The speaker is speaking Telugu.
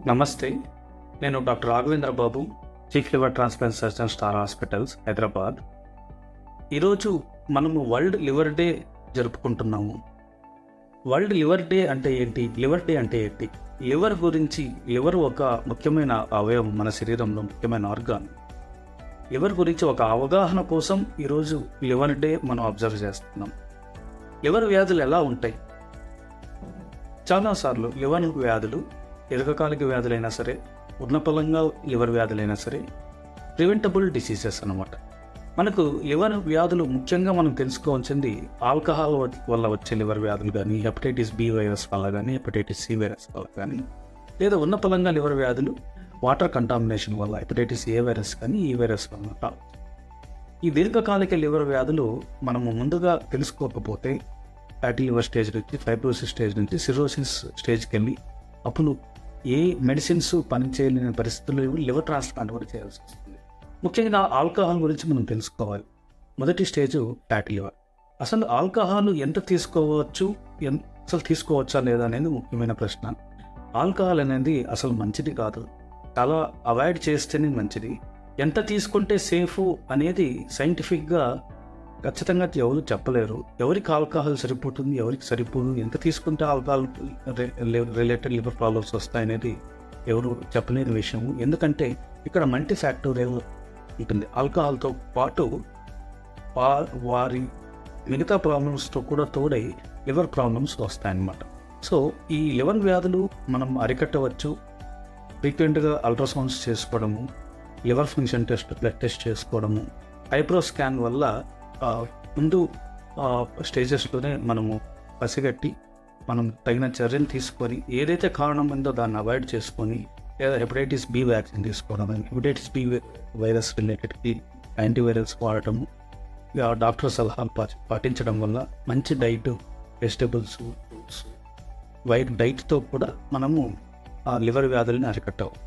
నమస్తే. నేను doctor Raghavendra Babu, chief liver transplant surgeon, star hospitals, Hyderabad. ఈరోజు మనము వరల్డ్ లివర్ డే జరుపుకుంటున్నాము. వరల్డ్ లివర్ డే అంటే ఏంటి? లివర్ డే అంటే ఏంటి? లివర్ గురించి, లివర్ ఒక ముఖ్యమైన అవయవం, మన శరీరంలో ముఖ్యమైన ఆర్గాన్. లివర్ గురించి ఒక అవగాహన కోసం ఈరోజు లివర్ డే మనం అబ్జర్వ్ చేస్తున్నాం. లివర్ వ్యాధులు ఎలా ఉంటాయి? చాలాసార్లు లివర్ వ్యాధులు దీర్ఘకాలిక వ్యాధులైనా సరే, ఉన్నపలంగా లివర్ వ్యాధులైనా సరే, ప్రివెంటబుల్ డిసీజెస్ అన్నమాట. మనకు లివర్ వ్యాధులు ముఖ్యంగా మనం తెలుసుకోవాల్సింది ఆల్కహాల్ వల్ల వచ్చే లివర్ వ్యాధులు కానీ, హెపటైటిస్ బి వైరస్ వల్ల కానీ, హెపటైటిస్ సి వైరస్ వల్ల కానీ, లేదా ఉన్నపలంగా లివర్ వ్యాధులు వాటర్ కంటామినేషన్ వల్ల, హెపటైటిస్ ఏ వైరస్ కానీ, ఈ వైరస్ వల్ల కావచ్చు. ఈ దీర్ఘకాలిక లివర్ వ్యాధులు మనము ముందుగా తెలుసుకోకపోతే ఫ్యాటీ లివర్ స్టేజ్ నుంచి, ఫైబ్రోసిస్ స్టేజ్ నుంచి సిరోసిస్ స్టేజ్కి వెళ్ళి అప్పుడు ఏ మెడిసిన్స్ పనిచేయలేని పరిస్థితుల్లో లివర్ ట్రాన్స్ప్లాంట్ కూడా చేయాల్సి వస్తుంది. ముఖ్యంగా ఆల్కహాల్ గురించి మనం తెలుసుకోవాలి. మొదటి స్టేజ్ ఫ్యాటీ లివర్. అసలు ఆల్కహాల్ ఎంత తీసుకోవచ్చు, అసలు తీసుకోవచ్చా లేదా అనేది ముఖ్యమైన ప్రశ్న. ఆల్కహాల్ అనేది అసలు మంచిది కాదు, చాలా అవాయిడ్ చేస్తేనే మంచిది. ఎంత తీసుకుంటే సేఫ్ అనేది సైంటిఫిక్గా ఖచ్చితంగా ఎవరు చెప్పలేరు. ఎవరికి ఆల్కహాల్ సరిపోతుంది, ఎవరికి సరిపోదు, ఎంత తీసుకుంటే ఆల్కహాల్ రిలేటెడ్ లివర్ ప్రాబ్లమ్స్ వస్తాయనేది ఎవరు చెప్పలేని విషయం. ఎందుకంటే ఇక్కడ మల్టీ ఫ్యాక్టోరియల్ ఉంటుంది. ఆల్కహాల్తో పాటు వారి మిగతా ప్రాబ్లమ్స్తో కూడా తోడై లివర్ ప్రాబ్లమ్స్ వస్తాయన్నమాట. సో ఈ లివర్ వ్యాధులు మనం అరికట్టవచ్చు. ఫ్రీక్వెంట్గా అల్ట్రాసౌండ్స్ చేసుకోవడము, liver function test, blood test చేసుకోవడము, హైబ్రో స్కాన్ వల్ల ముందు స్టేజెస్లోనే మనము పసిగట్టి మనం తగిన చర్యలు తీసుకొని ఏదైతే కారణం ఉందో దాన్ని అవాయిడ్ చేసుకొని, లేదా హెపటైటిస్ బి వ్యాక్సిన్ తీసుకోవడం, హెపటైటిస్ బి వైరస్ రిలేటెడ్కి యాంటీవైరల్స్ వాడటము, డాక్టర్ సలహాలు పాటించడం వల్ల మంచి డైట్, వెజిటబుల్స్, ఫ్రూట్స్, డైట్తో కూడా మనము ఆ లివర్ వ్యాధుల్ని అరికట్టవచ్చు.